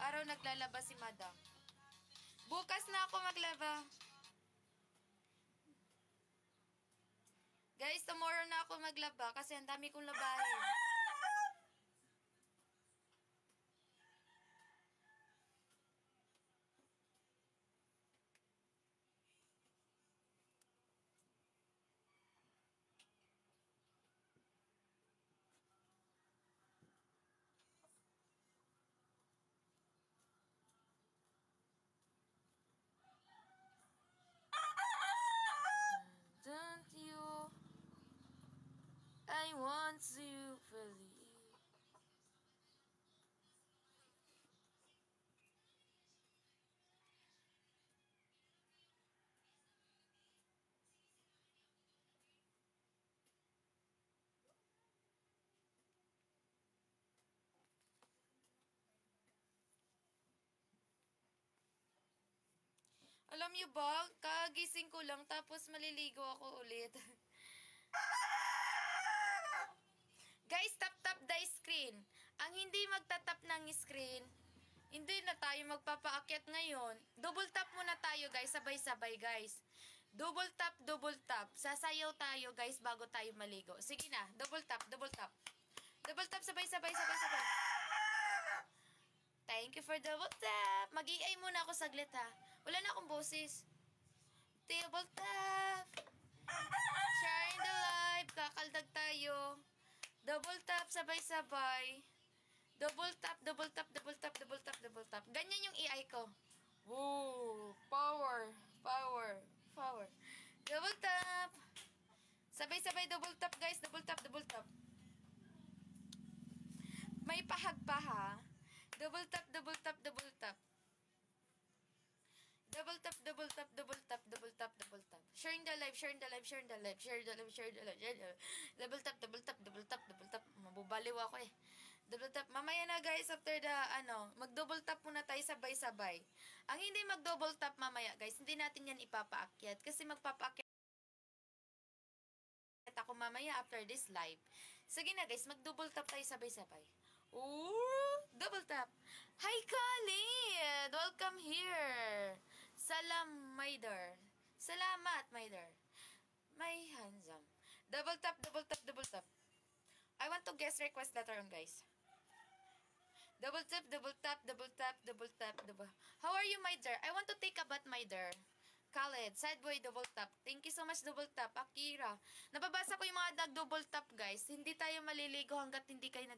araw naglalaba si madam. Bukas na ako maglaba. Guys, tomorrow na ako maglaba kasi ang dami kong labahin. Don't you? I want to believe. Alam niyo ba, kagising ko lang tapos maliligo ako ulit. Guys, tap the screen. Ang hindi magtatap ng screen, hindi na tayo magpapaakyat ngayon. Double tap muna tayo guys, sabay-sabay guys. Double tap, double tap. Sasayaw tayo guys bago tayo maligo. Sige na, double tap, double tap. Double tap, sabay-sabay, sabay-sabay. Thank you for double tap. Mag-iay muna ako saglit ha. Wala na akong boses. Double tap. Sharing the live. Kakaldag tayo. Double tap, sabay-sabay. Double tap, double tap, double tap, double tap, double tap. Ganyan yung AI ko. Woo! Power, power, power. Double tap. Sabay-sabay double tap guys. Double tap, double tap. May pahag pa ha. Double tap, double tap, double tap. Double tap, double tap, double tap, double tap, double tap. Sharing the live, sharing the live, sharing the live, share the live, share the live, share the live. Double tap, double tap, double tap, double tap. Mabubaliw ako eh. Double tap. Mamaya na guys, after the, mag-double tap muna tayo sabay-sabay. Ang hindi mag-double tap mamaya guys, hindi natin yan ipapaakyat. Kasi magpapaakyat ako mamaya after this live. Sige na guys, mag-double tap tayo sabay-sabay. Ooh, double tap. Hi Khalid! Welcome here. Salam, my dear. Salamat, my dear. My handsome. Double tap, double tap, double tap. I want to guest request later on, guys. Double tap, double tap, double tap, double tap, double. How are you, my dear? I want to take a bath, my dear. Khaled, sad boy, double tap. Thank you so much, double tap. Akira. Nababasa ko yung mga nag-double tap, guys. Hindi tayo maliligo hanggat hindi kayo nag